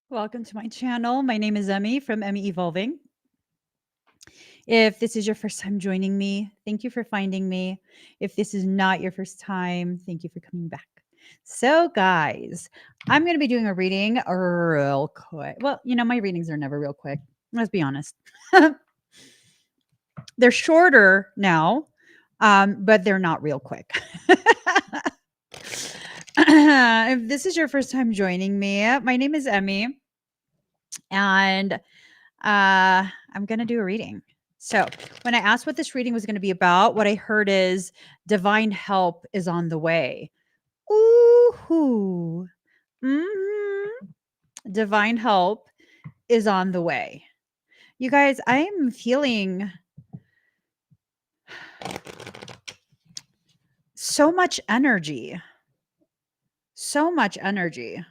Welcome to my channel. My name is Emmy from Emmy Evolving. If this is your first time joining me, thank you for finding me. If this is not your first time, thank you for coming back. So, guys, I'm going to be doing a reading real quick. Well, my readings are never real quick. Let's be honest. They're shorter now, but they're not real quick. If this is your first time joining me, my name is Emmy, and I'm going to do a reading. So, when I asked what this reading was going to be about, what I heard is divine help is on the way. Ooh. Divine help is on the way. You guys, I am feeling so much energy. So much energy.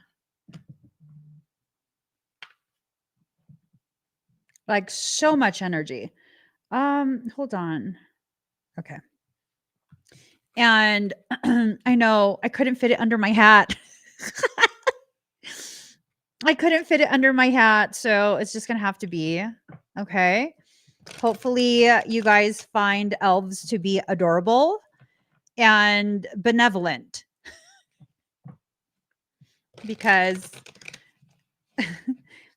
Like so much energy. Hold on. Okay. And I know I couldn't fit it under my hat. I couldn't fit it under my hat, so it's just going to have to be. Okay. Hopefully you guys find elves to be adorable and benevolent. Because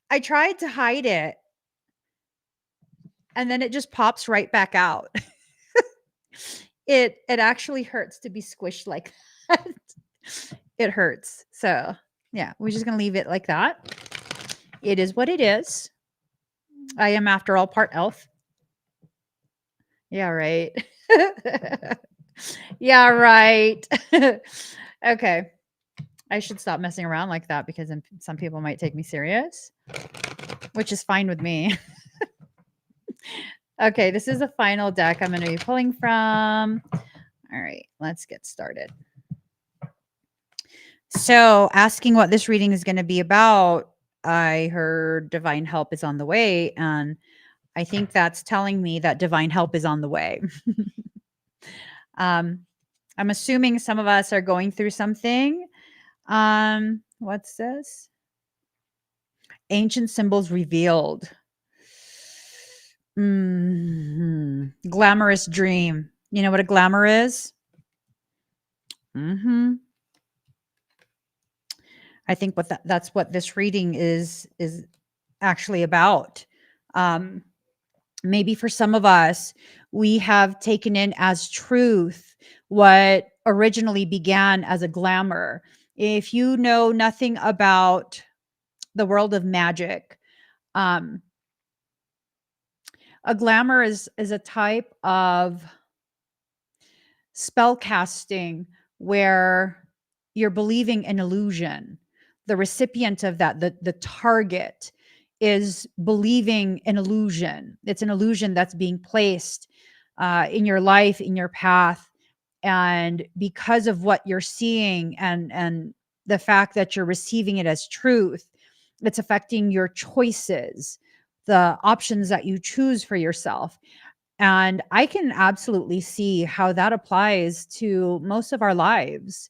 I tried to hide it and then it just pops right back out. It actually hurts to be squished like that. It hurts. So, yeah, we're just going to leave it like that. It is what it is. I am, after all, part elf. Yeah, right. Yeah, right. Okay. I should stop messing around like that because then some people might take me serious, which is fine with me. Okay, this is the final deck I'm going to be pulling from. All right, let's get started. So, asking what this reading is going to be about, I heard divine help is on the way, and I think that's telling me that divine help is on the way. I'm assuming some of us are going through something. What's this? Ancient symbols revealed. Glamorous dream. You know what a glamour is? I think that's what this reading is actually about. Maybe for some of us, we have taken in as truth what originally began as a glamour. If you know nothing about the world of magic, a glamour is a type of spell casting where you're believing an illusion. The recipient of that, the target, is believing an illusion. It's an illusion that's being placed in your life, in your path. And because of what you're seeing and the fact that you're receiving it as truth, it's affecting your choices, the options that you choose for yourself. And I can absolutely see how that applies to most of our lives.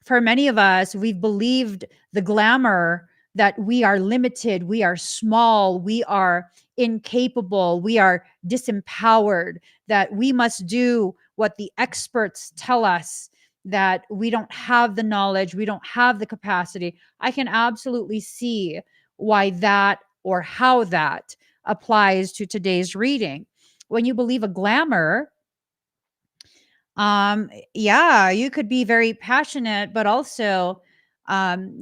For many of us, we've believed the glamour that we are limited, we are small, we are incapable, we are disempowered, that we must do what the experts tell us, that we don't have the knowledge, we don't have the capacity. I can absolutely see why that, or how that applies to today's reading. When you believe a glamour, yeah, you could be very passionate, but also,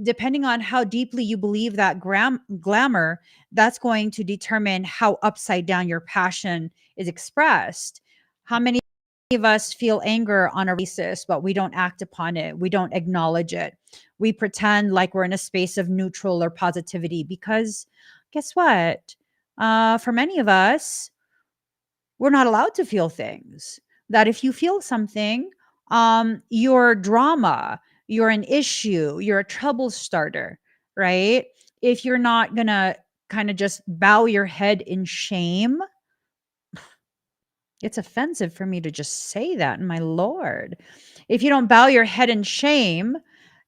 depending on how deeply you believe that glamour, that's going to determine how upside down your passion is expressed. How many of us feel anger on a basis, but we don't act upon it? We don't acknowledge it. We pretend like we're in a space of neutral or positivity because guess what? For many of us, we're not allowed to feel things. That if you feel something, you're drama, you're an issue, you're a trouble starter, right? If you're not gonna kind of just bow your head in shame, it's offensive for me to just say that, my Lord. If you don't bow your head in shame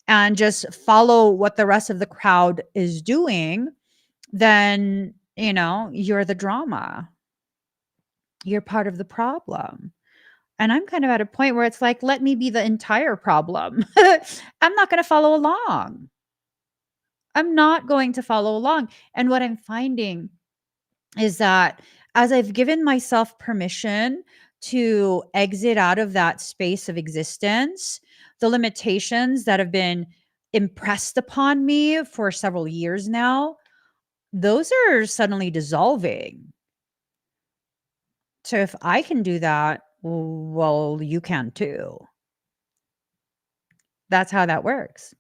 and just follow what the rest of the crowd is doing, then, you're the drama. You're part of the problem. And I'm kind of at a point where it's like, let me be the entire problem. I'm not going to follow along. I'm not going to follow along. And what I'm finding is that as I've given myself permission to exit out of that space of existence, the limitations that have been impressed upon me for several years now, those are suddenly dissolving. So if I can do that, well, you can too. That's how that works.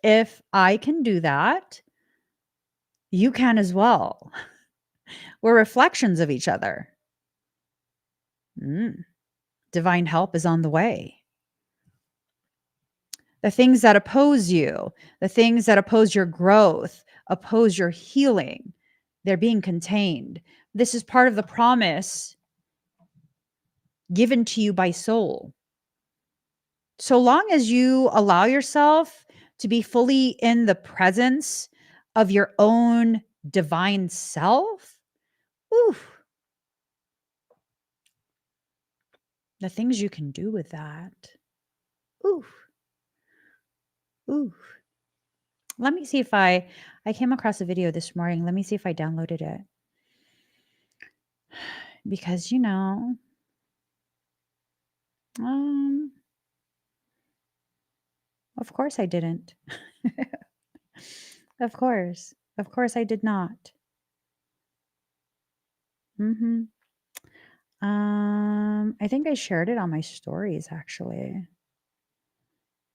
If I can do that, you can as well. We're reflections of each other. Divine help is on the way. The things that oppose you, the things that oppose your growth, oppose your healing, they're being contained. This is part of the promise given to you by soul. So long as you allow yourself to be fully in the presence of your own divine self, the things you can do with that. Let me see if I came across a video this morning. Let me see if I downloaded it. Because, of course I didn't. Of course I did not. I think I shared it on my stories, actually.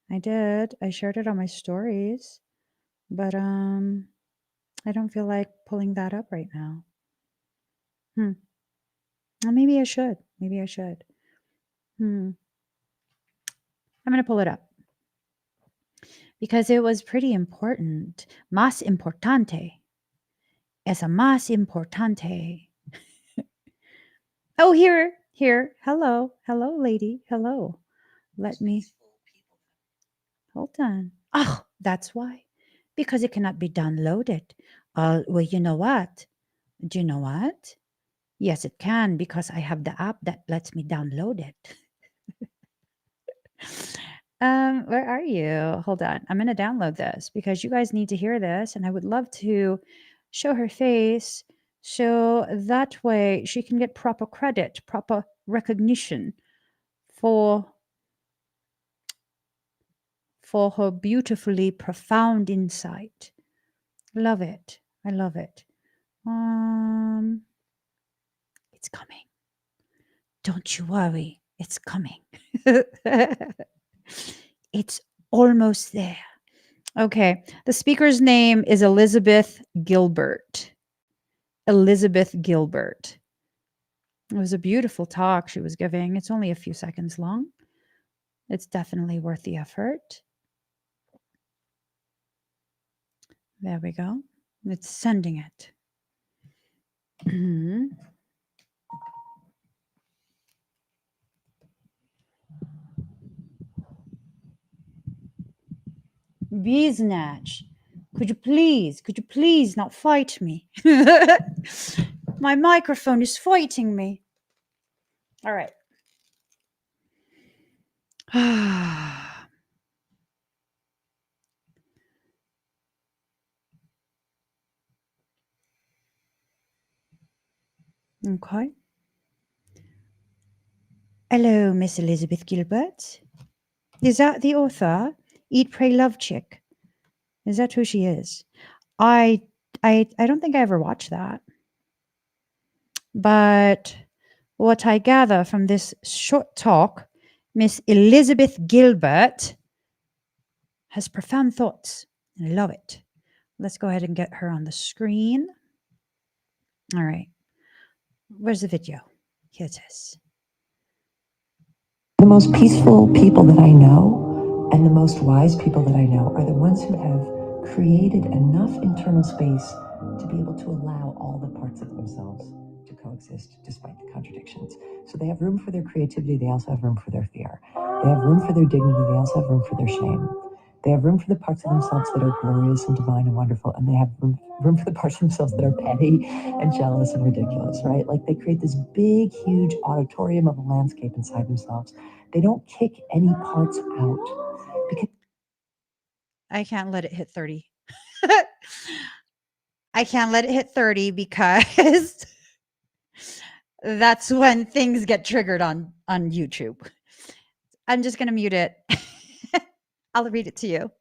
I did. I shared it on my stories, but I don't feel like pulling that up right now. Well, maybe I should. I'm going to pull it up because it was pretty important. Más importante. Es más importante. Oh, here. Hello, lady. Hello. Let me. Hold on. Oh, that's why. Because it cannot be downloaded. Well, you know what? Do you know what? Yes, it can, because I have the app that lets me download it. Where are you? Hold on. I'm going to download this because you guys need to hear this, and I would love to show her face so that way she can get proper credit, proper recognition for her beautifully profound insight. Love it. I love it. It's coming. Don't you worry. It's coming. It's almost there. Okay. The speaker's name is Elizabeth Gilbert. Elizabeth Gilbert. It was a beautiful talk she was giving. It's only a few seconds long. It's definitely worth the effort. There we go. It's sending it. Biznatch, could you please not fight me? My microphone is fighting me. All right. Okay. Hello, Miss Elizabeth Gilbert. Is that the author? Eat, Pray, Love chick. Is that who she is? I don't think I ever watched that. But what I gather from this short talk, Miss Elizabeth Gilbert has profound thoughts. I love it. Let's go ahead and get her on the screen. All right. Where's the video? Here it is. The most peaceful people that I know and the most wise people that I know are the ones who have created enough internal space to be able to allow all the parts of themselves to coexist despite the contradictions. So they have room for their creativity, they also have room for their fear. They have room for their dignity, they also have room for their shame. They have room for the parts of themselves that are glorious and divine and wonderful, and they have room for the parts of themselves that are petty and jealous and ridiculous, right? Like they create this big, huge auditorium of a landscape inside themselves. They don't kick any parts out because I can't let it hit 30. I can't let it hit 30 because that's when things get triggered on YouTube. I'm just going to mute it. I'll read it to you.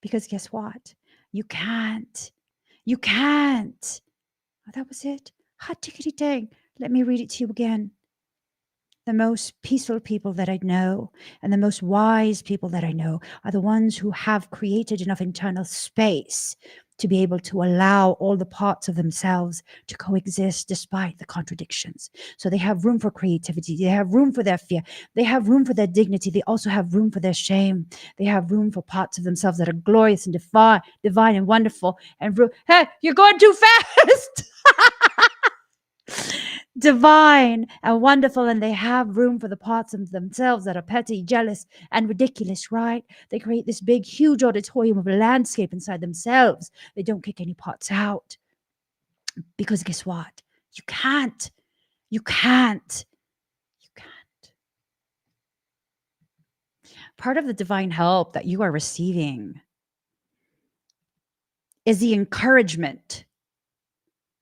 Because guess what? You can't. You can't. Oh, that was it. Hot tickety dang. Let me read it to you again. The most peaceful people that I know and the most wise people that I know are the ones who have created enough internal space to be able to allow all the parts of themselves to coexist despite the contradictions. So they have room for creativity. They have room for their fear. They have room for their dignity. They also have room for their shame. They have room for parts of themselves that are glorious and divine and wonderful. And hey, you're going too fast. Divine and wonderful, and they have room for the parts of themselves that are petty, jealous, and ridiculous, right? They create this big, huge auditorium of a landscape inside themselves. They don't kick any parts out. Because guess what? You can't. You can't. You can't. Part of the divine help that you are receiving is the encouragement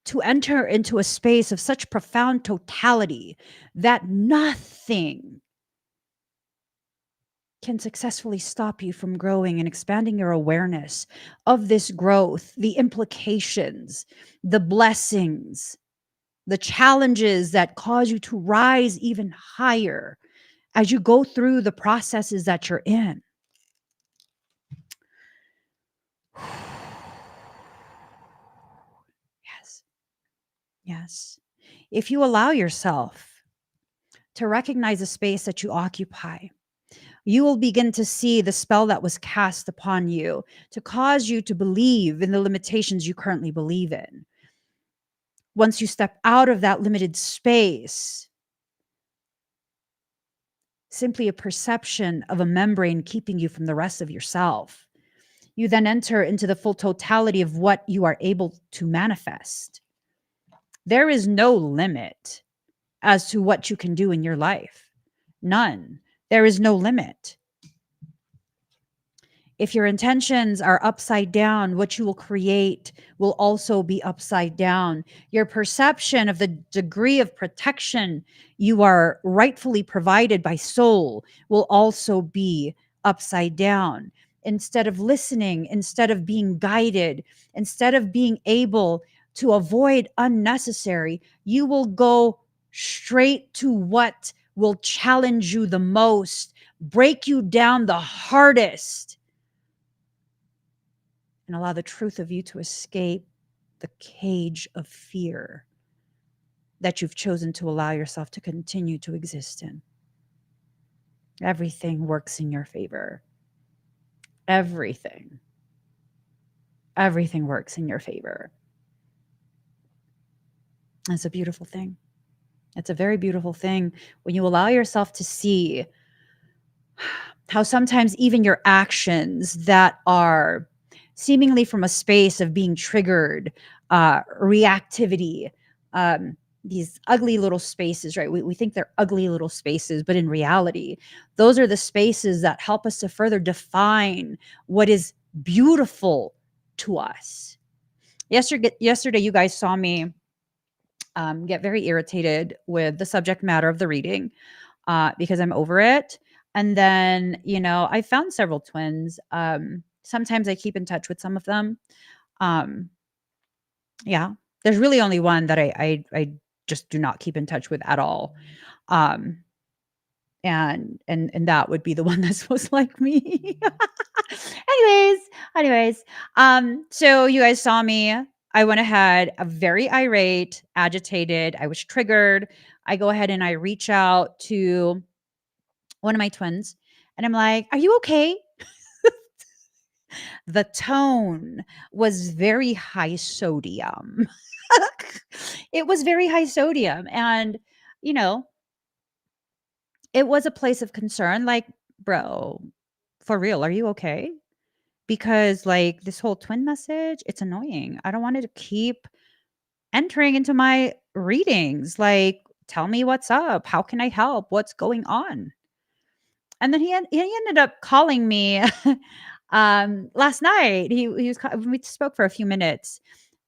to enter into a space of such profound totality that nothing can successfully stop you from growing and expanding your awareness of this growth, the implications, the blessings, the challenges that cause you to rise even higher as you go through the processes that you're in. Yes. Yes. If you allow yourself to recognize the space that you occupy, you will begin to see the spell that was cast upon you to cause you to believe in the limitations you currently believe in. Once you step out of that limited space, simply a perception of a membrane keeping you from the rest of yourself, you then enter into the full totality of what you are able to manifest. There is no limit as to what you can do in your life. None. There is no limit. If your intentions are upside down, what you will create will also be upside down. Your perception of the degree of protection you are rightfully provided by soul will also be upside down. Instead of listening, instead of being guided, instead of being able to avoid unnecessary, you will go straight to what will challenge you the most, break you down the hardest, and allow the truth of you to escape the cage of fear that you've chosen to allow yourself to continue to exist in. Everything works in your favor. Everything. Everything works in your favor. It's a beautiful thing. It's a very beautiful thing when you allow yourself to see how sometimes even your actions that are seemingly from a space of being triggered, reactivity, these ugly little spaces, right? We think they're ugly little spaces, but in reality, those are the spaces that help us to further define what is beautiful to us. Yesterday, you guys saw me get very irritated with the subject matter of the reading because I'm over it. And then, I found several twins. Sometimes I keep in touch with some of them. Um, yeah, there's really only one that I just do not keep in touch with at all. Um, and that would be the one that's most like me. anyways, so you guys saw me. I went ahead, very irate, agitated. I was triggered. I go ahead and I reach out to one of my twins and I'm like, "Are you okay?" The tone was very high sodium. It was very high sodium. And, you know, it was a place of concern. Like, bro, for real, are you okay? Because, like, this whole twin message, it's annoying. I don't want it to keep entering into my readings. Like, tell me what's up. How can I help? What's going on? And then he ended up calling me last night. He was we spoke for a few minutes,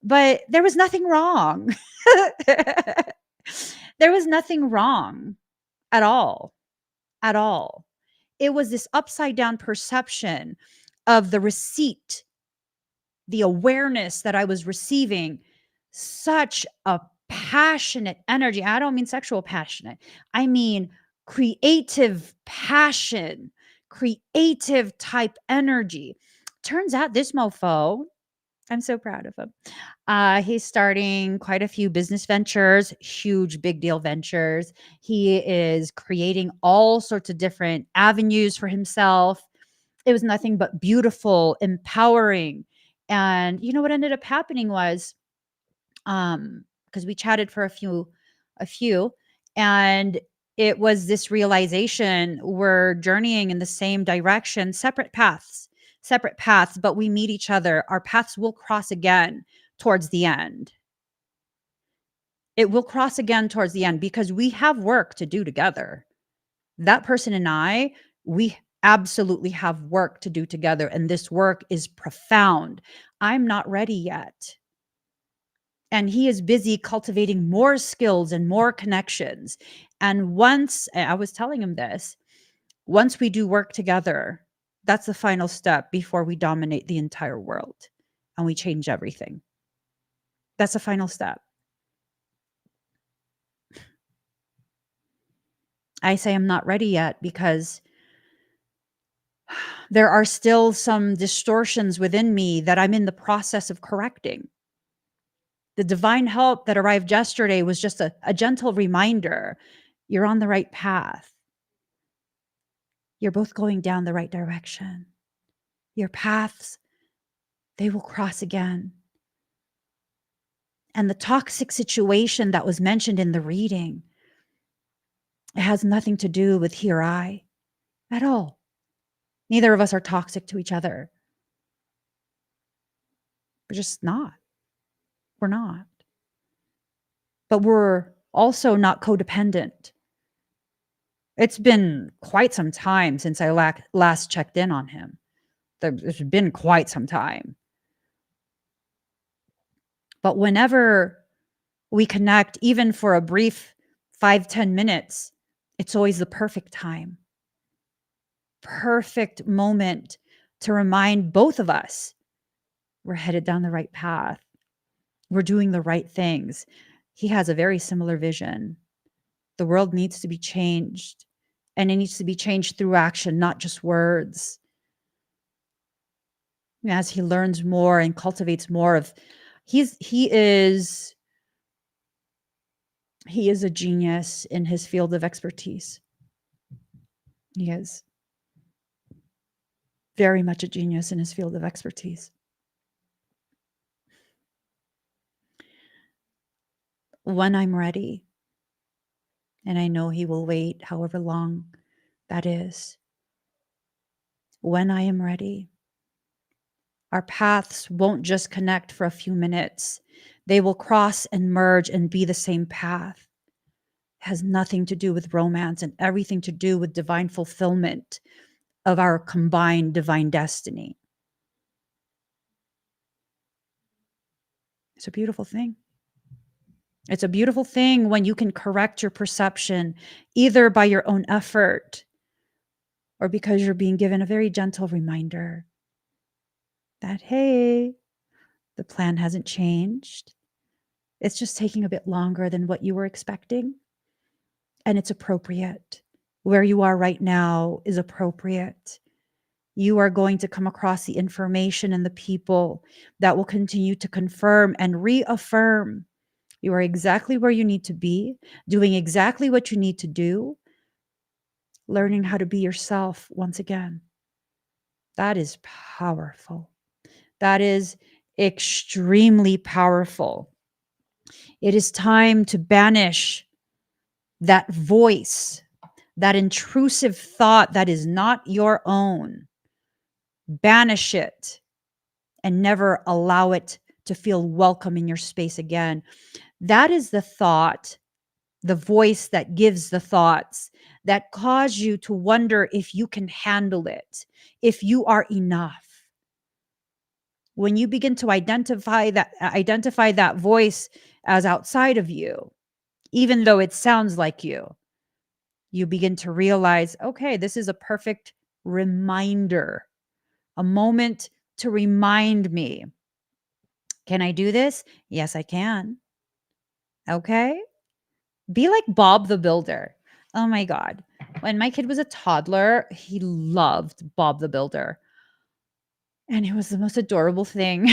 but there was nothing wrong. There was nothing wrong at all, at all. It was this upside down perception of the receipt, the awareness that I was receiving such a passionate energy. I don't mean sexual passionate. I mean creative passion, creative type energy. Turns out this mofo, I'm so proud of him. He's starting quite a few business ventures, huge, big deal ventures. He is creating all sorts of different avenues for himself. It was nothing but beautiful, empowering. And you know what ended up happening was, because we chatted for a few, and it was this realization we're journeying in the same direction, separate paths, but we meet each other. Our paths will cross again towards the end. It will cross again towards the end because we have work to do together. That person and I, we absolutely have work to do together. And this work is profound. I'm not ready yet. And he is busy cultivating more skills and more connections. And once I was telling him this, once we do work together, that's the final step before we dominate the entire world and we change everything. That's the final step. I say I'm not ready yet because there are still some distortions within me that I'm in the process of correcting. The divine help that arrived yesterday was just a gentle reminder. You're on the right path. You're both going down the right direction. Your paths, they will cross again. And the toxic situation that was mentioned in the reading, it has nothing to do with he or I at all. Neither of us are toxic to each other. We're just not. We're not. But we're also not codependent. It's been quite some time since I last checked in on him. It's been quite some time. But whenever we connect, even for a brief 5-10 minutes, it's always the perfect time. Perfect moment to remind both of us we're headed down the right path. We're doing the right things. He has a very similar vision. The world needs to be changed, and it needs to be changed through action, not just words. As he learns more and cultivates more of, he is a genius in his field of expertise. He is very much a genius in his field of expertise. When I'm ready, and I know he will wait however long that is. When I am ready, our paths won't just connect for a few minutes. They will cross and merge and be the same path. It has nothing to do with romance and everything to do with divine fulfillment of our combined divine destiny. It's a beautiful thing. It's a beautiful thing when you can correct your perception, either by your own effort or because you're being given a very gentle reminder that, hey, the plan hasn't changed. It's just taking a bit longer than what you were expecting. And it's appropriate. Where you are right now is appropriate. You are going to come across the information and the people that will continue to confirm and reaffirm you are exactly where you need to be, doing exactly what you need to do, learning how to be yourself once again. That is powerful. That is extremely powerful. It is time to banish that voice, that intrusive thought that is not your own. Banish it and never allow it to feel welcome in your space again. That is the thought, the voice that gives the thoughts that cause you to wonder if you can handle it, if you are enough. When you begin to identify that voice as outside of you, even though it sounds like you begin to realize, okay, this is a perfect reminder, a moment to remind me. Can I do this? Yes, I can. Okay. Be like Bob the Builder. Oh my God. When my kid was a toddler, he loved Bob the Builder. And it was the most adorable thing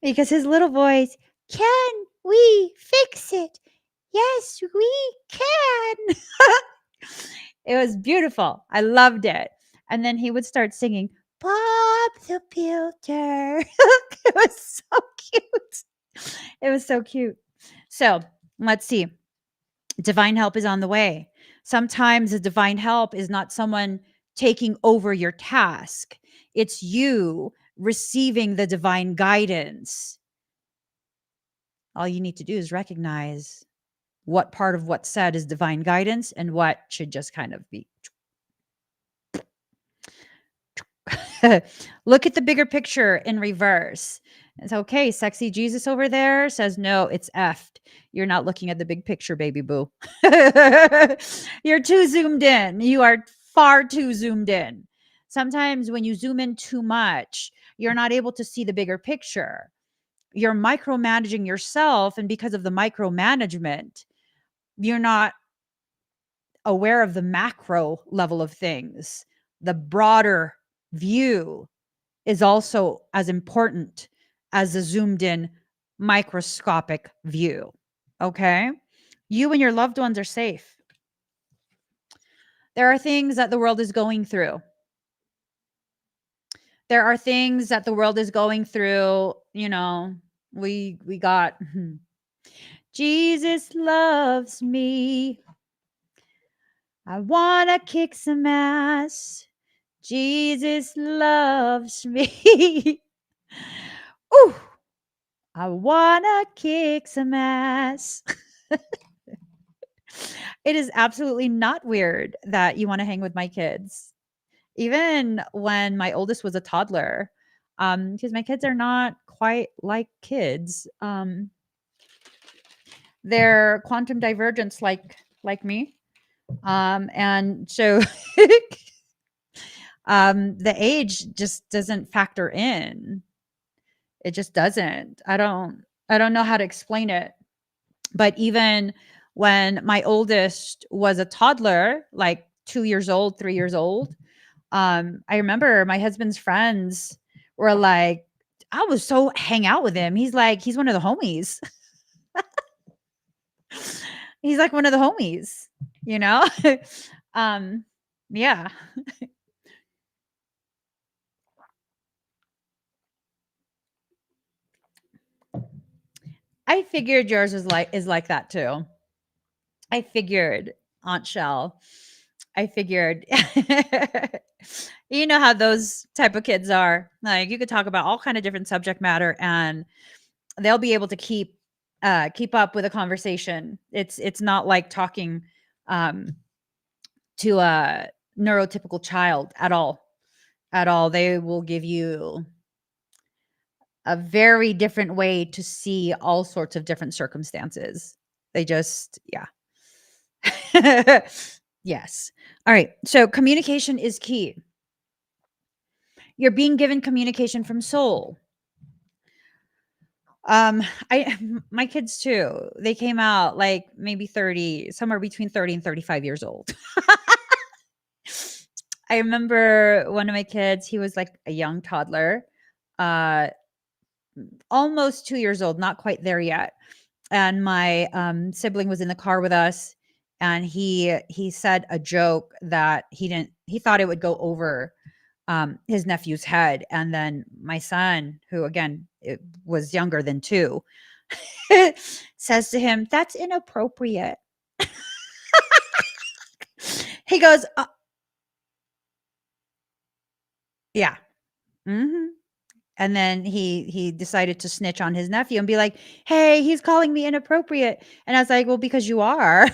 because his little voice, can we fix it? Yes, we can. It was beautiful. I loved it. And then he would start singing, Bob the Builder. It was so cute. It was so cute. So let's see. Divine help is on the way. Sometimes the divine help is not someone taking over your task, it's you receiving the divine guidance. All you need to do is recognize what part of what's said is divine guidance and what should just kind of be. Look at the bigger picture in reverse. It's okay. Sexy Jesus over there says, no, it's effed. You're not looking at the big picture, baby boo. You're too zoomed in. You are far too zoomed in. Sometimes when you zoom in too much, you're not able to see the bigger picture. You're micromanaging yourself. And because of the micromanagement, you're not aware of the macro level of things, the broader view is also as important as the zoomed in microscopic view. Okay. You and your loved ones are safe. There are things that the world is going through. There are things that the world is going through. You know, we got Jesus loves me. I want to kick some ass. Jesus loves me. Ooh, I wanna kick some ass. It is absolutely not weird that you wanna hang with my kids. Even when my oldest was a toddler, because my kids are not quite like kids. They're quantum divergence like me. And so the age just doesn't factor in. It just doesn't. I don't know how to explain it. But even when my oldest was a toddler, like 2 years old, 3 years old, I remember my husband's friends were like, I was so hang out with him. He's like, he's one of the homies. He's like one of the homies, you know? Yeah. I figured yours is like that too. I figured, Aunt Shell. I figured. You know how those type of kids are. Like you could talk about all kind of different subject matter and they'll be able to keep up with a conversation. It's not like talking um to a neurotypical child at all. At all. They will give you a very different way to see all sorts of different circumstances. They just, yeah. Yes. All right. So communication is key. You're being given communication from soul. I my kids too. They came out like maybe 30, somewhere between 30 and 35 years old. I remember one of my kids, he was like a young toddler, uh almost 2 years old, not quite there yet. And my sibling was in the car with us and he said a joke that he thought it would go over his nephew's head. And then my son, who again it was younger than 2, says to him, "That's inappropriate." He goes, yeah. Mhm. And then he decided to snitch on his nephew and be like, "Hey, he's calling me inappropriate." And I was like, "Well, because you are."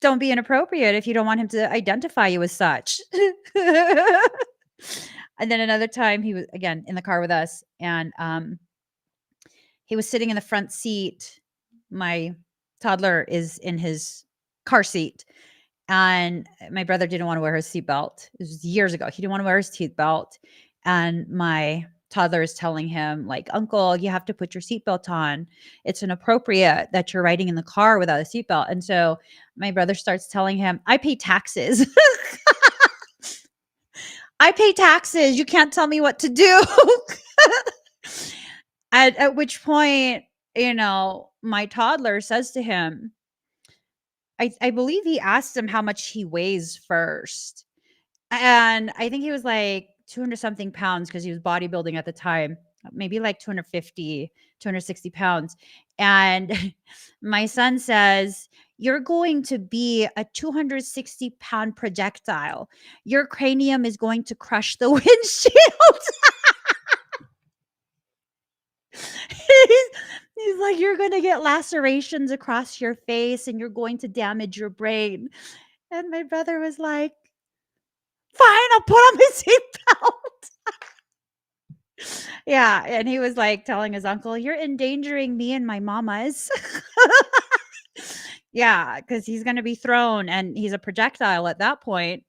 Don't be inappropriate if you don't want him to identify you as such. And then another time he was again in the car with us, and he was sitting in the front seat. My toddler is in his car seat, and my brother didn't want to wear his seatbelt. It was years ago. He didn't want to wear his seatbelt, and my toddler is telling him, like, "Uncle, you have to put your seatbelt on. It's inappropriate that you're riding in the car without a seatbelt." And so my brother starts telling him, "I pay taxes. I pay taxes. You can't tell me what to do." At which point, my toddler says to him, I believe he asked him how much he weighs first. And I think he was like 200 something pounds because he was bodybuilding at the time, maybe like 250, 260 pounds. And my son says, "You're going to be a 260-pound projectile. Your cranium is going to crush the windshield." He's like, "You're going to get lacerations across your face and you're going to damage your brain." And my brother was like, "Fine, I'll put on my seatbelt." Yeah, and he was, like, telling his uncle, "You're endangering me and my mamas." Yeah, because he's gonna be thrown, and he's a projectile at that point,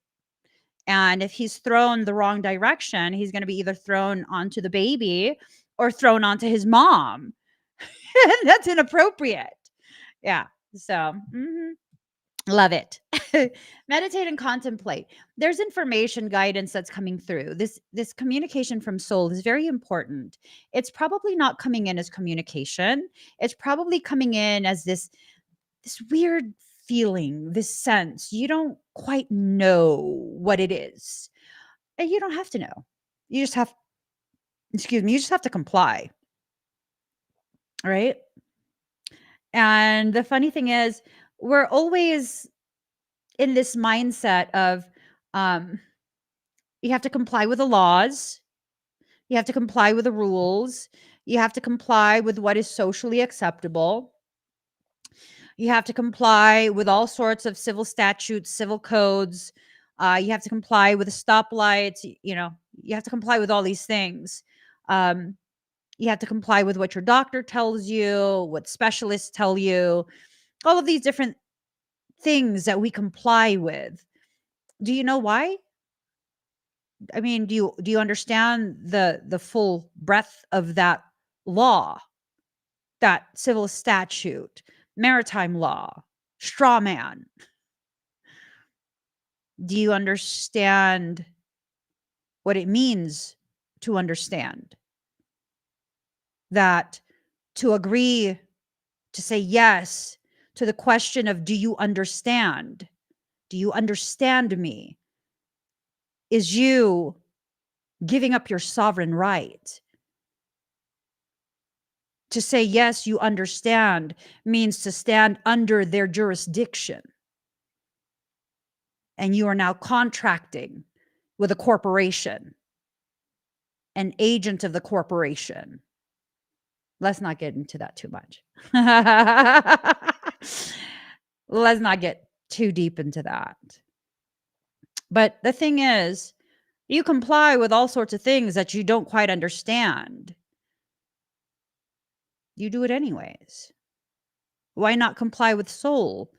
and if he's thrown the wrong direction, he's gonna be either thrown onto the baby or thrown onto his mom, and that's inappropriate. Yeah, so, love it. Meditate and contemplate. There's information guidance that's coming through. This communication from soul is very important. It's probably not coming in as communication. It's probably coming in as this weird feeling, this sense. You don't quite know what it is. And you don't have to know. You just have you just have to comply, right? And the funny thing is, we're always in this mindset of um you have to comply with the laws. You have to comply with the rules. You have to comply with what is socially acceptable. You have to comply with all sorts of civil statutes, civil codes. You have to comply with the stoplights. You have to comply with all these things. Um, you have to comply with what your doctor tells you, what specialists tell you, all of these different things that we comply with. Do you know why? I mean, do you understand the full breadth of that law, that civil statute, maritime law, straw man? Do you understand what it means to understand that, to agree, to say yes to the question of, do you understand? Do you understand me? Is you giving up your sovereign right? To say, yes, you understand, means to stand under their jurisdiction. And you are now contracting with a corporation, an agent of the corporation. Let's not get into that too much. Let's not get too deep into that. But the thing is, you comply with all sorts of things that you don't quite understand. You do it anyways. Why not comply with soul,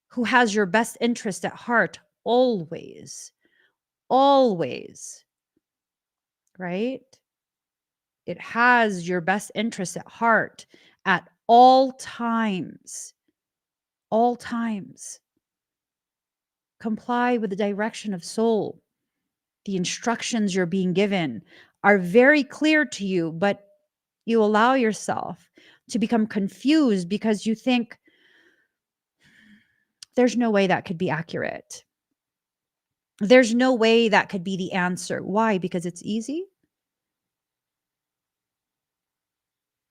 who has your best interest at heart always? Always, right? It has your best interest at heart at all times. All times. Comply with the direction of soul. The instructions you're being given are very clear to you, but you allow yourself to become confused because you think there's no way that could be accurate. There's no way that could be the answer. Why? Because it's easy?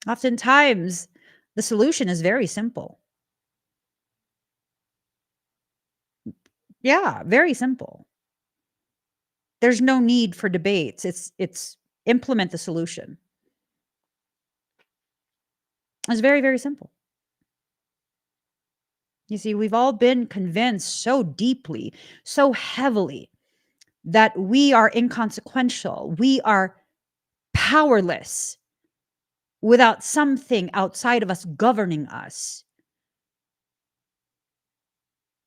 Oftentimes, the solution is very simple. Yeah, very simple. There's no need for debates. It's implement the solution. It's very, very simple. You see, we've all been convinced so deeply, so heavily that we are inconsequential. We are powerless without something outside of us governing us.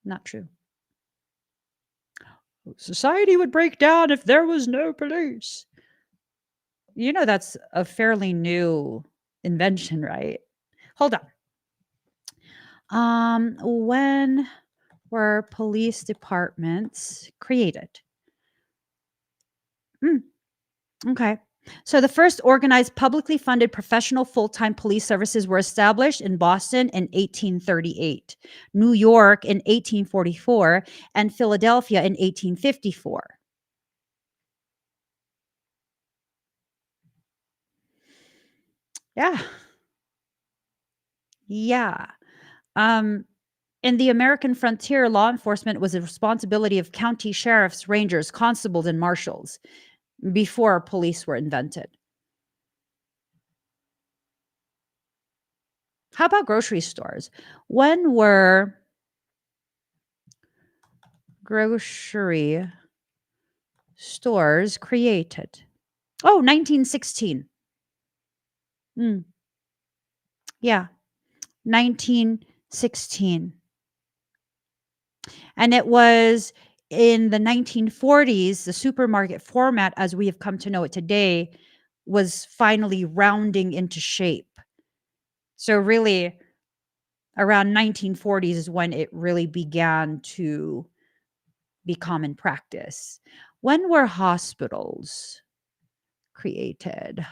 Not true. Society would break down if there was no police. You know, that's a fairly new invention, right? Hold on. When were police departments created? Hmm, okay. So the first organized, publicly funded professional full-time police services were established in Boston in 1838, New York in 1844, and Philadelphia in 1854. Yeah. Yeah. Um, in the American frontier, law enforcement was the responsibility of county sheriffs, rangers, constables, and marshals before police were invented. How about grocery stores? When were grocery stores created? Oh, 1916. Mm, yeah, 1916. And it was in the 1940s, the supermarket format as we have come to know it today was finally rounding into shape. So really around 1940s is when it really began to be common practice. When were hospitals created?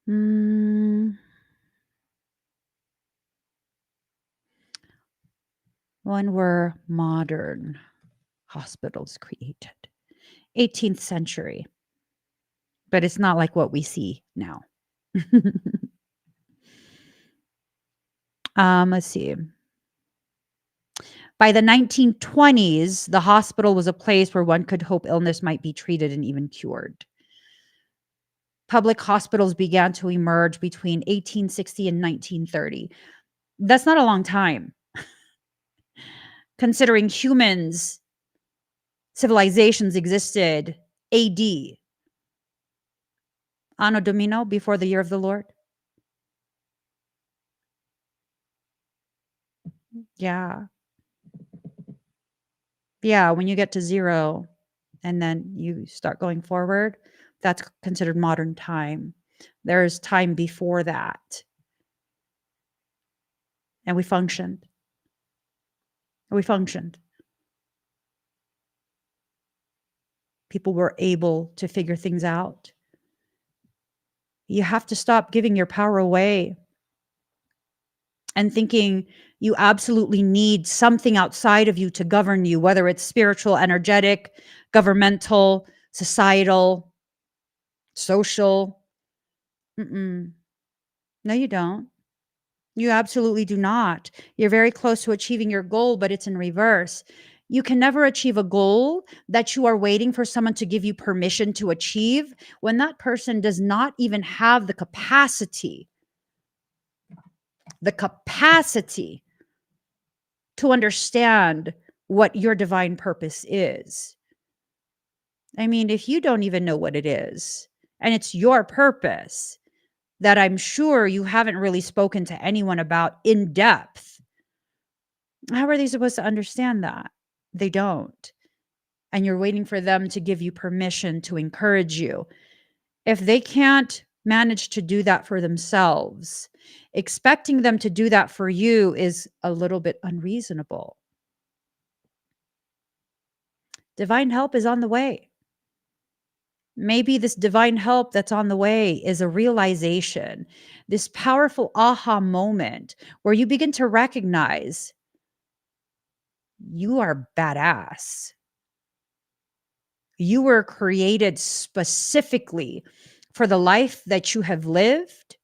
Mm, when were modern hospitals created? 18th century, but it's not like what we see now. Let's see. By the 1920s, the hospital was a place where one could hope illness might be treated and even cured. Public hospitals began to emerge between 1860 and 1930. That's not a long time, considering humans, civilizations existed AD, Anno Domino, before the year of the Lord. Yeah. Yeah. When you get to zero and then you start going forward, that's considered modern time. There's time before that. And we functioned. We functioned. People were able to figure things out. You have to stop giving your power away and thinking you absolutely need something outside of you to govern you, whether it's spiritual, energetic, governmental, societal, social. Mm-mm. No, you don't. You absolutely do not. You're very close to achieving your goal, but it's in reverse. You can never achieve a goal that you are waiting for someone to give you permission to achieve when that person does not even have the capacity to understand what your divine purpose is. I mean, if you don't even know what it is and it's your purpose that I'm sure you haven't really spoken to anyone about in depth, how are they supposed to understand that? They don't. And you're waiting for them to give you permission to encourage you. If they can't manage to do that for themselves, expecting them to do that for you is a little bit unreasonable. Divine help is on the way. Maybe this divine help that's on the way is a realization, this powerful aha moment where you begin to recognize you are badass. You were created specifically for the life that you have lived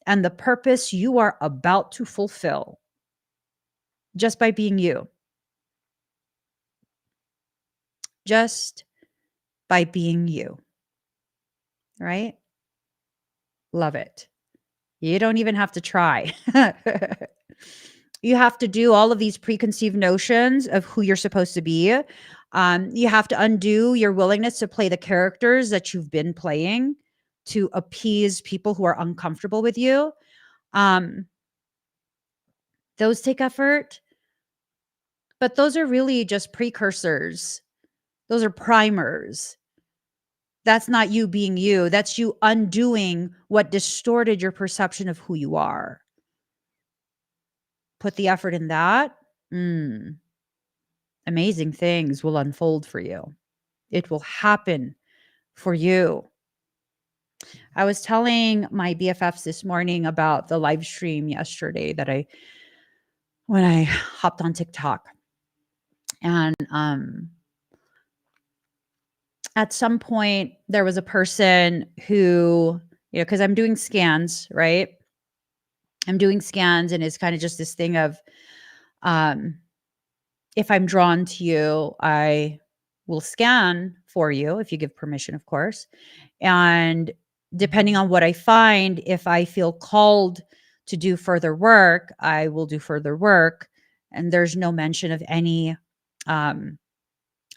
and the purpose you are about to fulfill just by being you, just by being you, right? Love it. You don't even have to try. You have to do all of these preconceived notions of who you're supposed to be. You have to undo your willingness to play the characters that you've been playing to appease people who are uncomfortable with you. Um, those take effort, but those are really just precursors. Those are primers. That's not you being you. That's you undoing what distorted your perception of who you are. Put the effort in that. Amazing things will unfold for you. It will happen for you. I was telling my BFFs this morning about the live stream yesterday when I hopped on TikTok. And at some point there was a person who, because I'm doing scans, right? I'm doing scans, and it's kind of just this thing of if I'm drawn to you, I will scan for you if you give permission, of course. And depending on what I find, if I feel called to do further work, I will do further work. And there's no mention of any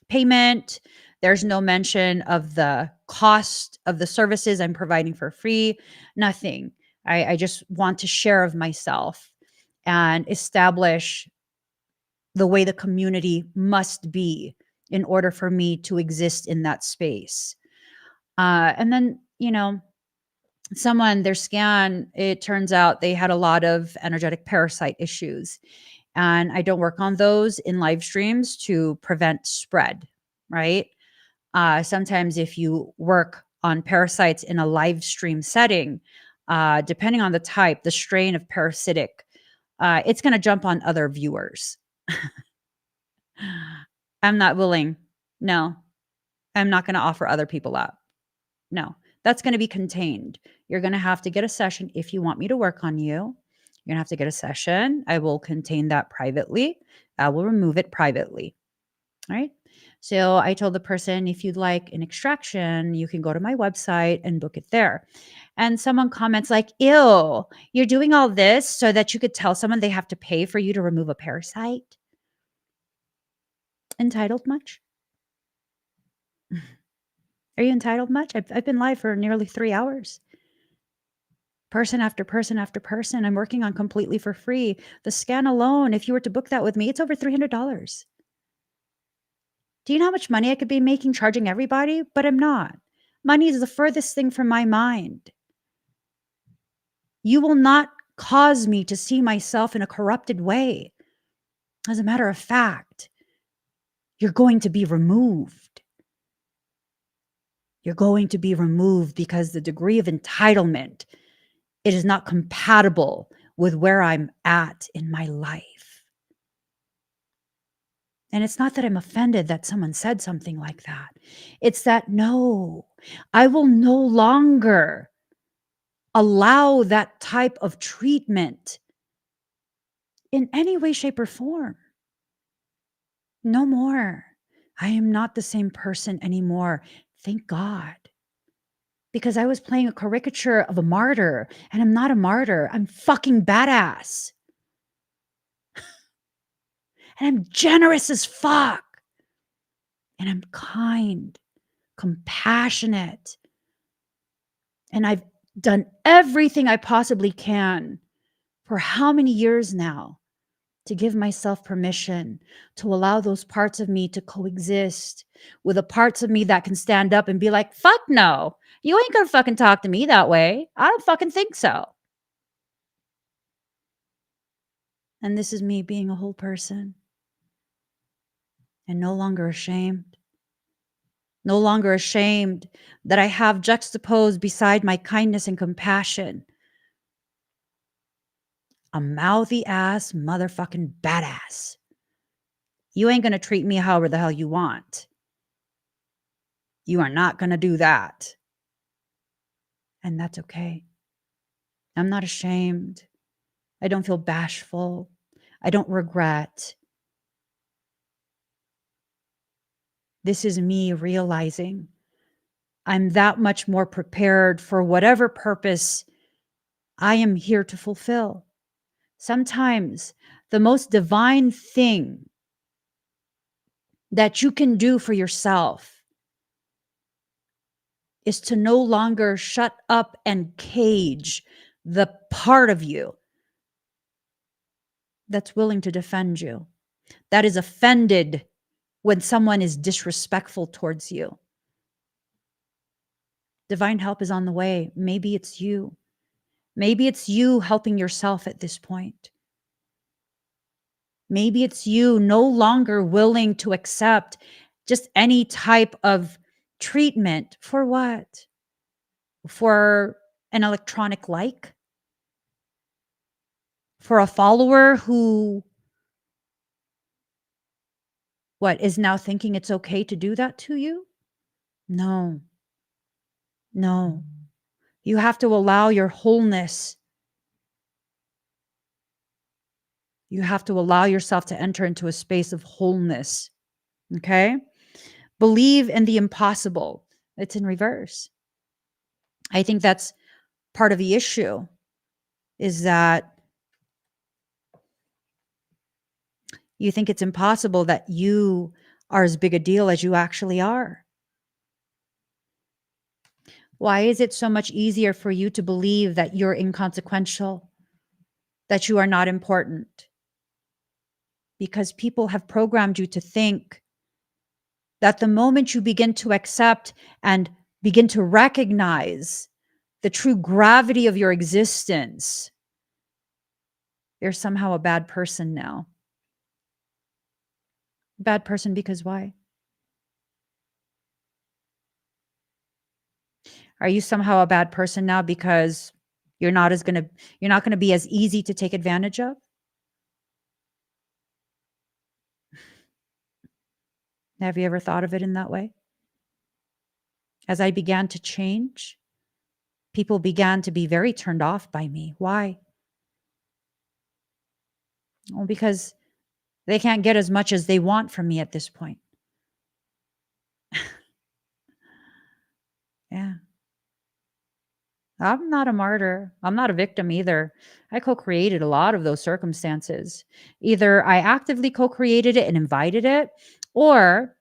payment. There's no mention of the cost of the services I'm providing for free. Nothing. I just want to share of myself and establish the way the community must be in order for me to exist in that space. And then, their scan, it turns out they had a lot of energetic parasite issues. And I don't work on those in live streams to prevent spread, right? Sometimes if you work on parasites in a live stream setting, depending on the type, the strain of parasitic, it's going to jump on other viewers. I'm not willing. No, I'm not going to offer other people up. No, that's going to be contained. You're going to have to get a session if you want me to work on you. You're going to have to get a session. I will contain that privately. I will remove it privately. All right. So I told the person, if you'd like an extraction, you can go to my website and book it there. And someone comments like, ew, you're doing all this so that you could tell someone they have to pay for you to remove a parasite? Entitled much? Are you entitled much? I've been live for nearly 3 hours. Person after person after person. I'm working on completely for free. The scan alone, if you were to book that with me, it's over $300. Do you know how much money I could be making charging everybody? But I'm not. Money is the furthest thing from my mind. You will not cause me to see myself in a corrupted way. As a matter of fact, you're going to be removed. You're going to be removed because the degree of entitlement, it is not compatible with where I'm at in my life. And it's not that I'm offended that someone said something like that. It's that, no, I will no longer allow that type of treatment in any way, shape, or form. No more. I am not the same person anymore. Thank God. Because I was playing a caricature of a martyr, and I'm not a martyr. I'm fucking badass. And I'm generous as fuck. And I'm kind, compassionate. And I've done everything I possibly can for how many years now to give myself permission to allow those parts of me to coexist with the parts of me that can stand up and be like, fuck no, you ain't gonna fucking talk to me that way. I don't fucking think so. And this is me being a whole person and no longer ashamed. No longer ashamed that I have juxtaposed beside my kindness and compassion a mouthy ass motherfucking badass. You ain't gonna treat me however the hell you want. You are not going to do that. And that's okay. I'm not ashamed. I don't feel bashful. I don't regret. This is me realizing I'm that much more prepared for whatever purpose I am here to fulfill. Sometimes the most divine thing that you can do for yourself is to no longer shut up and cage the part of you that's willing to defend you, that is offended when someone is disrespectful towards you. Divine help is on the way. Maybe it's you. Maybe it's you helping yourself at this point. Maybe it's you no longer willing to accept just any type of treatment. For what? For an electronic like? For a follower who, what, is now thinking it's okay to do that to you? No, no. You have to allow your wholeness. You have to allow yourself to enter into a space of wholeness. Okay? Believe in the impossible. It's in reverse. I think that's part of the issue, is that you think it's impossible that you are as big a deal as you actually are. Why is it so much easier for you to believe that you're inconsequential, that you are not important? Because people have programmed you to think that the moment you begin to accept and begin to recognize the true gravity of your existence, you're somehow a bad person now. Bad person because why? Are you somehow a bad person now because you're not going to be as easy to take advantage of? Have you ever thought of it in that way? As I began to change, people began to be very turned off by me. Why? Well, because they can't get as much as they want from me at this point. Yeah. I'm not a martyr. I'm not a victim either. I co-created a lot of those circumstances. Either I actively co-created it and invited it, or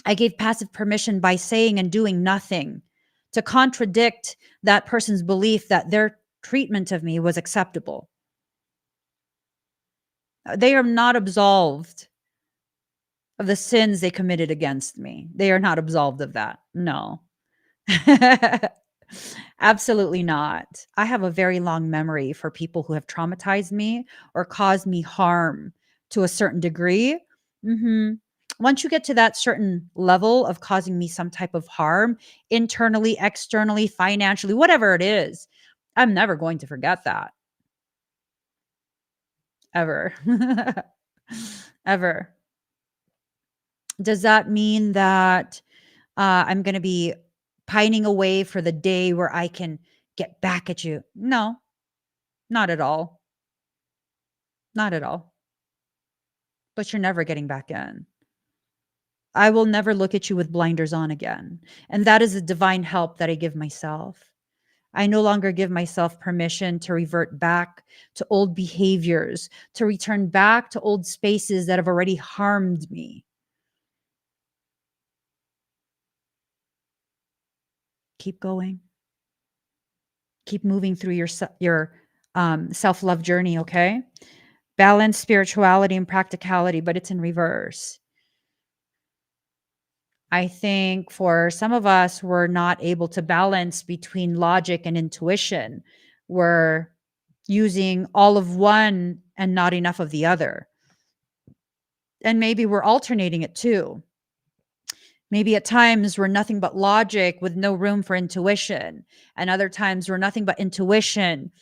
I gave passive permission by saying and doing nothing to contradict that person's belief that their treatment of me was acceptable. They are not absolved of the sins they committed against me. They are not absolved of that. No. Absolutely not. I have a very long memory for people who have traumatized me or caused me harm to a certain degree. Once you get to that certain level of causing me some type of harm, internally, externally, financially, whatever it is, I'm never going to forget that. Ever. Ever. Does that mean that I'm going to be pining away for the day where I can get back at you? No, not at all. Not at all. But you're never getting back in. I will never look at you with blinders on again. And that is a divine help that I give myself. I no longer give myself permission to revert back to old behaviors, to return back to old spaces that have already harmed me. Keep going. Keep moving through your self-love journey, okay? Balance spirituality and practicality, but it's in reverse. I think for some of us, we're not able to balance between logic and intuition. We're using all of one and not enough of the other. And maybe we're alternating it too. Maybe at times we're nothing but logic with no room for intuition. And other times we're nothing but intuition,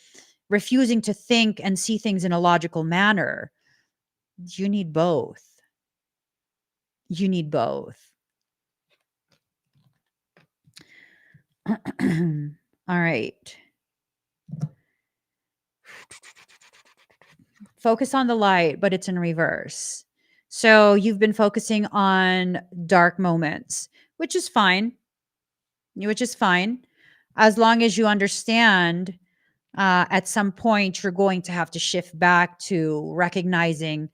refusing to think and see things in a logical manner. You need both. You need both. All right. Focus on the light, but it's in reverse. So you've been focusing on dark moments, which is fine, as long as you understand at some point you're going to have to shift back to recognizing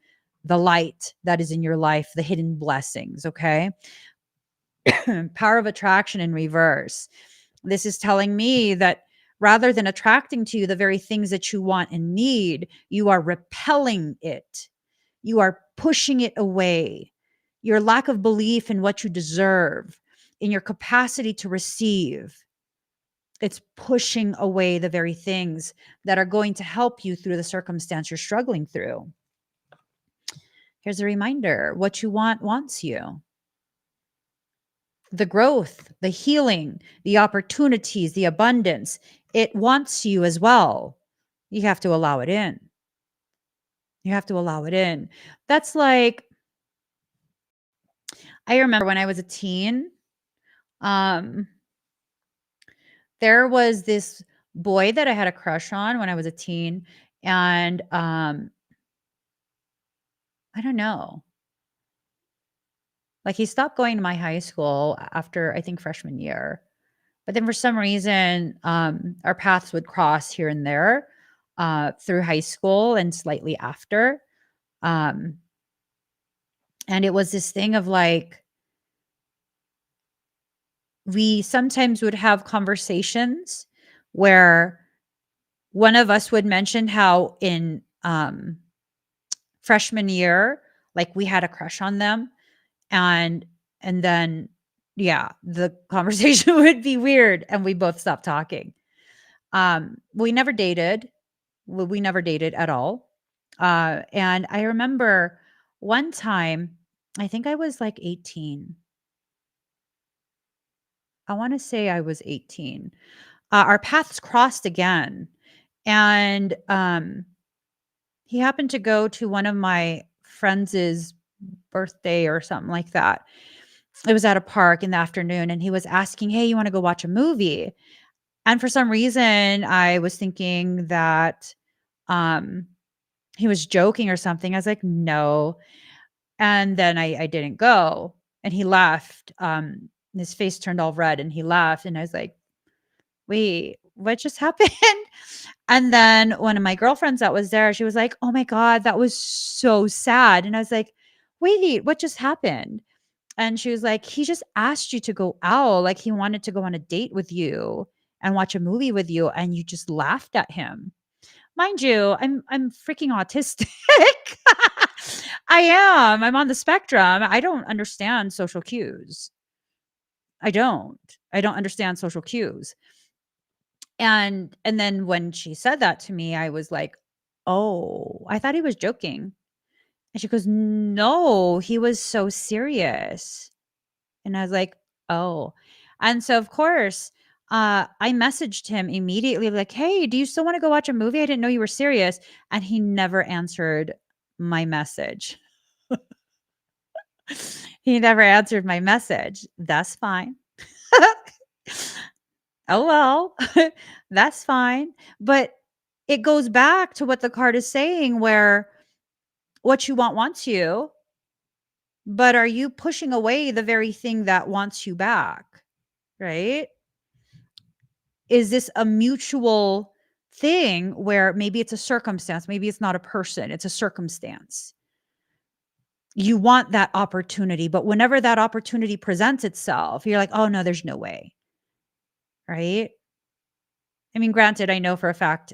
the light that is in your life, the hidden blessings. Okay. Power of attraction in reverse. This is telling me that rather than attracting to you the very things that you want and need, you are repelling it. You are pushing it away. Your lack of belief in what you deserve, in your capacity to receive, it's pushing away the very things that are going to help you through the circumstance you're struggling through. Here's a reminder: what you want wants you. The growth, the healing, the opportunities, the abundance, it wants you as well. You have to allow it in. You have to allow it in. That's like, I remember when I was a teen, um, there was this boy that I had a crush on when I was a teen. And I don't know. Like, he stopped going to my high school after, I think, freshman year. But then for some reason, our paths would cross here and there through high school and slightly after. Um, and it was this thing of like, we sometimes would have conversations where one of us would mention how in freshman year, like, we had a crush on them. And then, yeah, the conversation would be weird and we both stopped talking. We never dated. We never dated at all. And I remember one time, I think I was like 18. I want to say I was 18. Our paths crossed again. And he happened to go to one of my friends' birthday or something like that. It was at a park in the afternoon, and he was asking, "Hey, you want to go watch a movie?" And for some reason, I was thinking that um, he was joking or something. I was like, "No." And then I didn't go, and he left. His face turned all red, and he left. And I was like, "Wait, what just happened?" And then one of my girlfriends that was there, she was like, "Oh my God, that was so sad." And I was like, "Wait, what just happened?" And she was like, "He just asked you to go out. Like, he wanted to go on a date with you and watch a movie with you, and you just laughed at him." Mind you, I'm freaking autistic. I am. I'm on the spectrum. I don't understand social cues. I don't. I don't understand social cues. And then when she said that to me, I was like, "Oh, I thought he was joking." And she goes, "No, he was so serious." And I was like, "Oh." And so, of course, I messaged him immediately, like, "Hey, do you still want to go watch a movie? I didn't know you were serious." And he never answered my message. He never answered my message. That's fine. Oh, well, that's fine. But it goes back to what the card is saying, where what you want wants you, but are you pushing away the very thing that wants you back? Right? Is this a mutual thing where maybe it's a circumstance, maybe it's not a person, it's a circumstance? You want that opportunity, but whenever that opportunity presents itself, you're like, "Oh no, there's no way." Right? I mean, granted, I know for a fact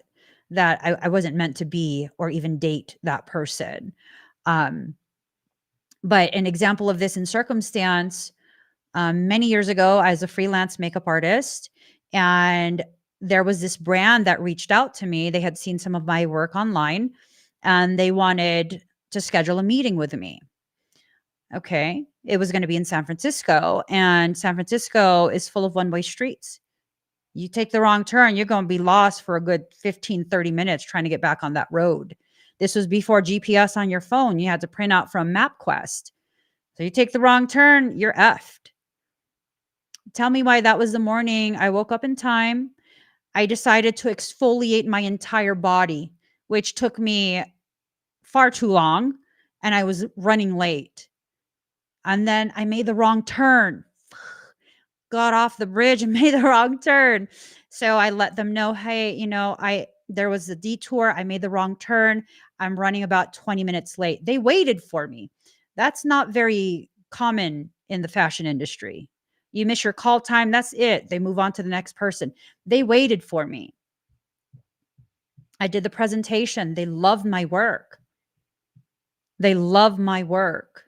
that I wasn't meant to be or even date that person. Um, but an example of this in circumstance, many years ago, as a freelance makeup artist, and there was this brand that reached out to me. They had seen some of my work online and they wanted to schedule a meeting with me. Okay. It was going to be in San Francisco, and San Francisco is full of one-way streets. You take the wrong turn, you're going to be lost for a good 15, 30 minutes trying to get back on that road. This was before GPS on your phone. You had to print out from MapQuest. So you take the wrong turn, you're effed. Tell me why that was the morning. I woke up in time. I decided to exfoliate my entire body, which took me far too long, and I was running late. And then I made the wrong turn. Got off the bridge and made the wrong turn. So I let them know, hey, there was a detour. I made the wrong turn. I'm running about 20 minutes late. They waited for me. That's not very common in the fashion industry. You miss your call time, that's it. They move on to the next person. They waited for me. I did the presentation. They loved my work. They love my work.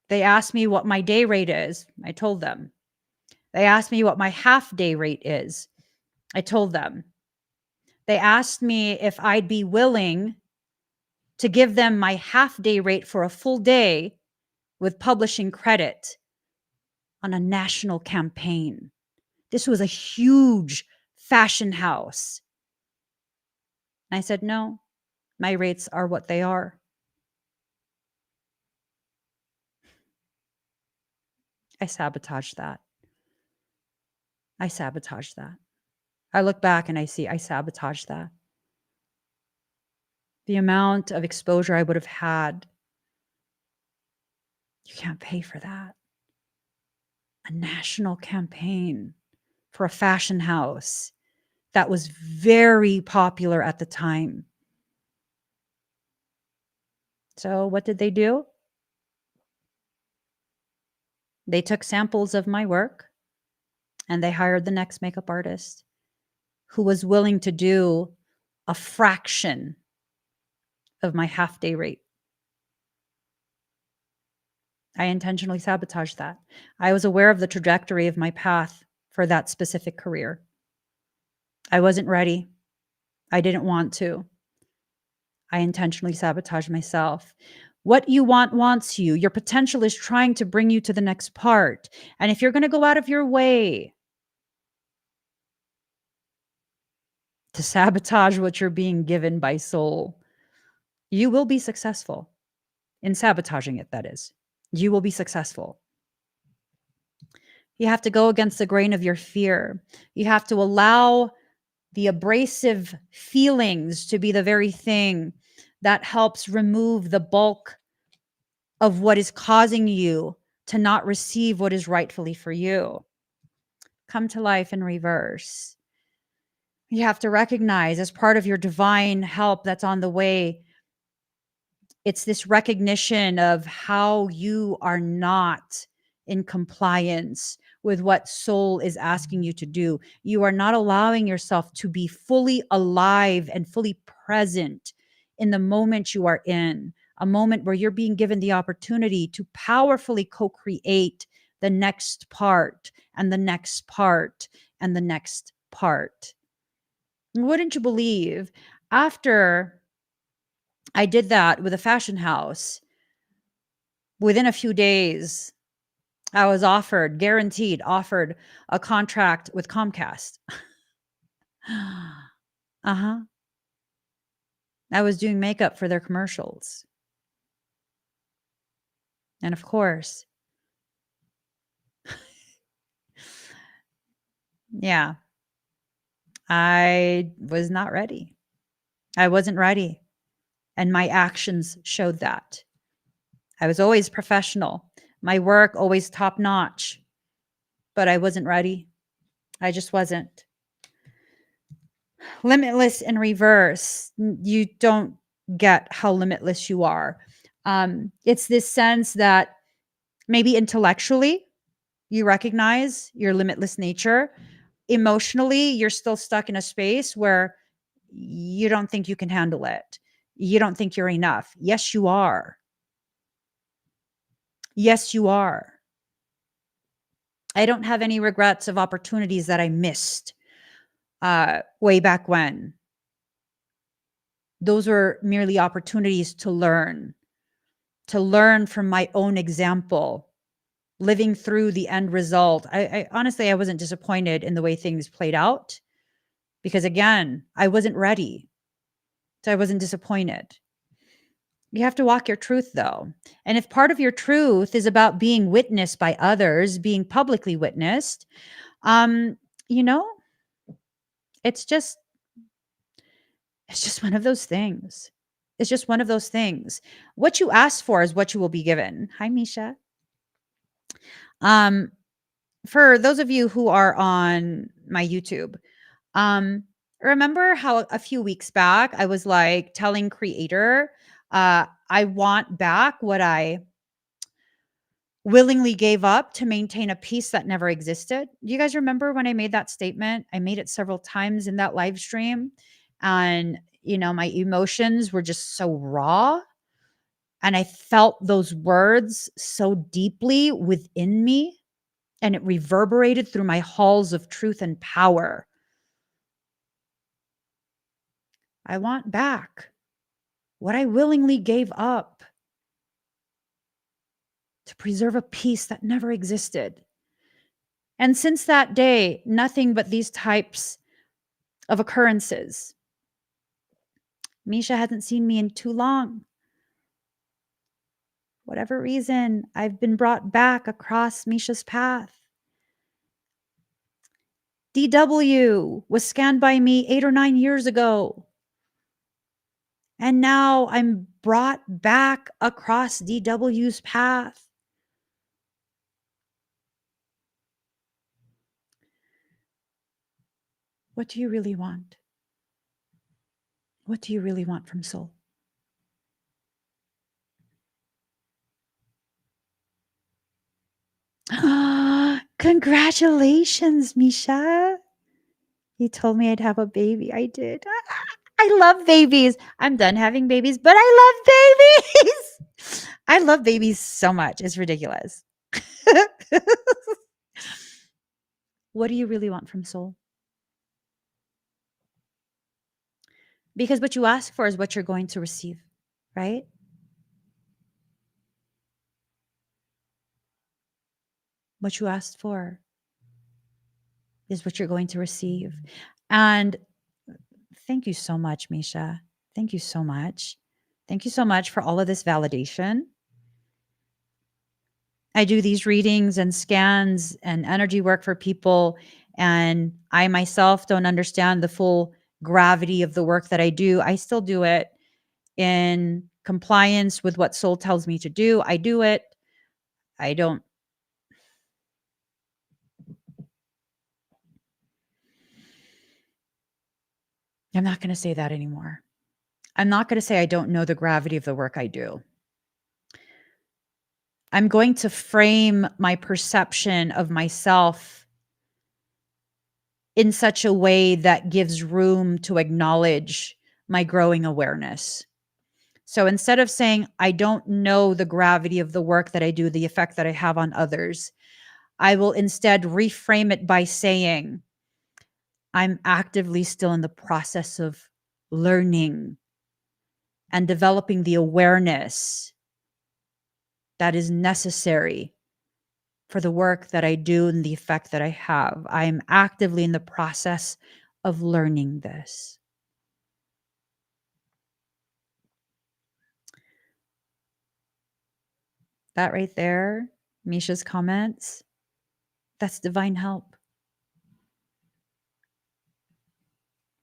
They asked me what my day rate is. I told them. They asked me what my half day rate is. I told them. They asked me if I'd be willing to give them my half day rate for a full day with publishing credit on a national campaign. This was a huge fashion house. And I said, no, my rates are what they are. I sabotaged that. I sabotaged that. I look back and I see I sabotaged that. The amount of exposure I would have had, you can't pay for that. A national campaign for a fashion house that was very popular at the time. So what did they do? They took samples of my work and they hired the next makeup artist who was willing to do a fraction of my half day rate. I intentionally sabotaged that. I was aware of the trajectory of my path for that specific career. I wasn't ready. I didn't want to. I intentionally sabotaged myself. What you want wants you. Your potential is trying to bring you to the next part. And if you're going to go out of your way to sabotage what you're being given by soul, you will be successful in sabotaging it, that is. You will be successful. You have to go against the grain of your fear. You have to allow the abrasive feelings to be the very thing that helps remove the bulk of what is causing you to not receive what is rightfully for you. Come to life in reverse. You have to recognize, as part of your divine help that's on the way, it's this recognition of how you are not in compliance with what soul is asking you to do. You are not allowing yourself to be fully alive and fully present in the moment you are in, a moment where you're being given the opportunity to powerfully co-create the next part and the next part and the next part. Wouldn't you believe, after I did that with a fashion house, within a few days, I was guaranteed offered a contract with Comcast. Uh-huh. I was doing makeup for their commercials. And of course, yeah, I was not ready. I wasn't ready. And my actions showed that. I was always professional. My work always top notch. But I wasn't ready. I just wasn't. Limitless in reverse. You don't get how limitless you are. It's this sense that maybe intellectually you recognize your limitless nature. Emotionally, you're still stuck in a space where you don't think you can handle it. You don't think you're enough. Yes, you are. Yes, you are. I don't have any regrets of opportunities that I missed way back when. Those were merely opportunities to learn from my own example, living through the end result. I honestly, I wasn't disappointed in the way things played out because, again, I wasn't ready. So I wasn't disappointed. You have to walk your truth, though. And if part of your truth is about being witnessed by others, being publicly witnessed, um, you know, it's just it's just one of those things. It's just one of those things. What you ask for is what you will be given. Hi, Misha. Um, for those of you who are on my YouTube, um, remember how a few weeks back I was like telling Creator, I want back what I willingly gave up to maintain a peace that never existed. Do you guys remember when I made that statement? I made it several times in that live stream. And, my emotions were just so raw. And I felt those words so deeply within me. And it reverberated through my halls of truth and power. I want back what I willingly gave up to preserve a peace that never existed. And since that day, nothing but these types of occurrences. Misha hasn't seen me in too long. Whatever reason, I've been brought back across Misha's path. DW was scanned by me 8 or 9 years ago. And now I'm brought back across DW's path. What do you really want? What do you really want from soul? Congratulations, Misha. You told me I'd have a baby. I did. I love babies. I'm done having babies, but I love babies. I love babies so much. It's ridiculous. What do you really want from soul? Because what you ask for is what you're going to receive, right? What you asked for is what you're going to receive. And thank you so much, Misha. Thank you so much. Thank you so much for all of this validation. I do these readings and scans and energy work for people, and I myself don't understand the full gravity of the work that I do. I still do it in compliance with what soul tells me to do. I do it. I don't. I'm not going to say that anymore. I'm not going to say I don't know the gravity of the work I do. I'm going to frame my perception of myself in such a way that gives room to acknowledge my growing awareness. So instead of saying, I don't know the gravity of the work that I do, the effect that I have on others, I will instead reframe it by saying, I'm actively still in the process of learning and developing the awareness that is necessary for the work that I do and the effect that I have. I am actively in the process of learning this. That right there, Misha's comments, that's divine help.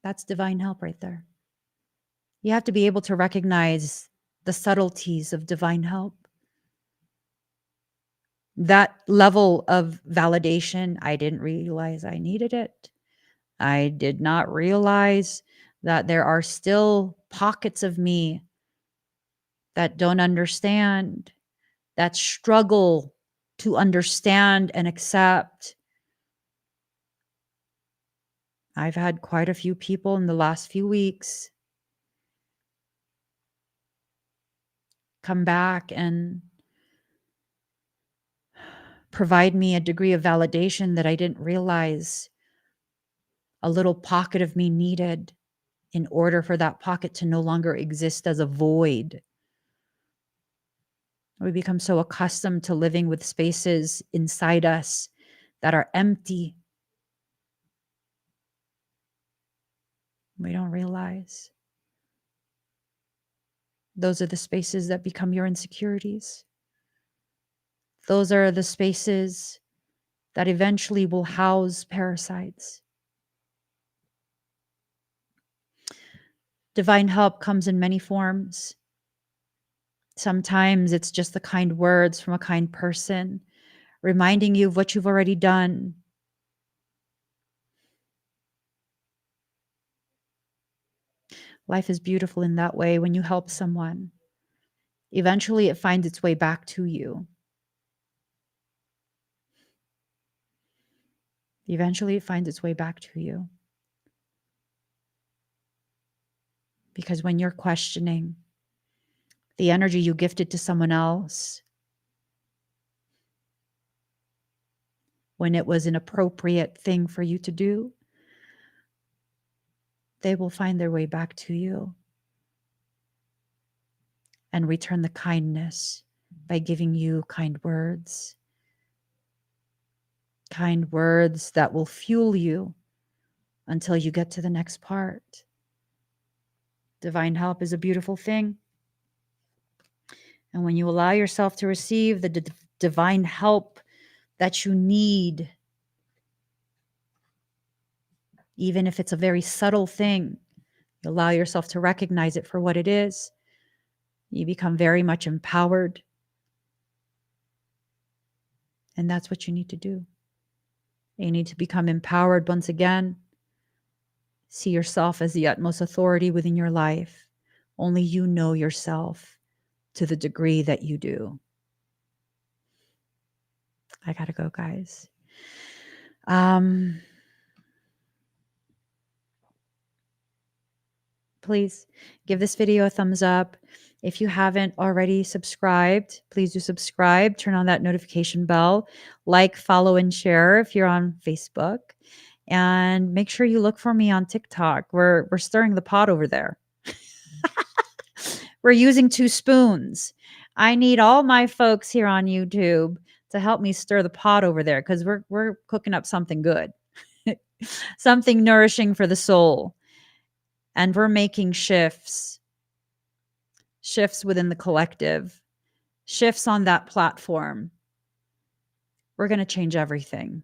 That's divine help right there. You have to be able to recognize the subtleties of divine help. That level of validation, I didn't realize I needed it. I did not realize that there are still pockets of me that don't understand, that struggle to understand and accept. I've had quite a few people in the last few weeks come back and provide me a degree of validation that I didn't realize a little pocket of me needed in order for that pocket to no longer exist as a void. We become so accustomed to living with spaces inside us that are empty. We don't realize Those are the spaces that become your insecurities. Those are the spaces that eventually will house parasites. Divine help comes in many forms. Sometimes it's just the kind words from a kind person, reminding you of what you've already done. Life is beautiful in that way when you help someone. Eventually, it finds its way back to you. Eventually, it finds its way back to you. Because when you're questioning the energy you gifted to someone else, when it was an appropriate thing for you to do, they will find their way back to you and return the kindness by giving you kind words that will fuel you until you get to the next part. Divine help is a beautiful thing. And when you allow yourself to receive the divine help that you need, even if it's a very subtle thing, you allow yourself to recognize it for what it is, you become very much empowered. And that's what you need to do. You need to become empowered once again. See yourself as the utmost authority within your life. Only you know yourself to the degree that you do. I gotta go, guys. Please give this video a thumbs up. If you haven't already subscribed, please do subscribe. Turn on that notification bell. Like, follow, and share if you're on Facebook. And make sure you look for me on TikTok. We're stirring the pot over there. We're using 2 spoons. I need all my folks here on YouTube to help me stir the pot over there because we're cooking up something good, something nourishing for the soul. And we're making shifts within the collective, shifts on that platform. We're going to change everything.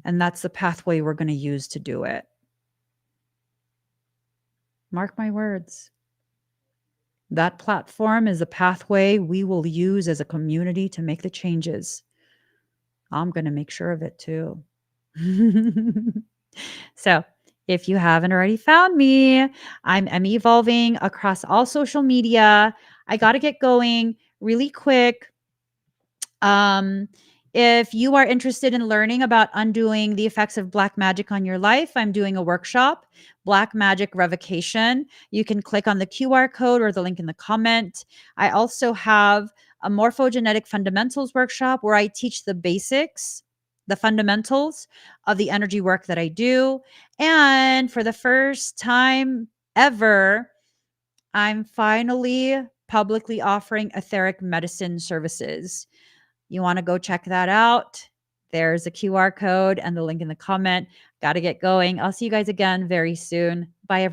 And that's the pathway we're going to use to do it. Mark my words. That platform is a pathway we will use as a community to make the changes. I'm going to make sure of it too. So if you haven't already found me, I'm evolving across all social media. I got to get going really quick. If you are interested in learning about undoing the effects of black magic on your life, I'm doing a workshop, Black Magic Revocation. You can click on the QR code or the link in the comment. I also have a morphogenetic fundamentals workshop where I teach the basics, the fundamentals of the energy work that I do. And for the first time ever, I'm finally publicly offering etheric medicine services. You want to go check that out? There's a QR code and the link in the comment. Got to get going. I'll see you guys again very soon. Bye, everyone.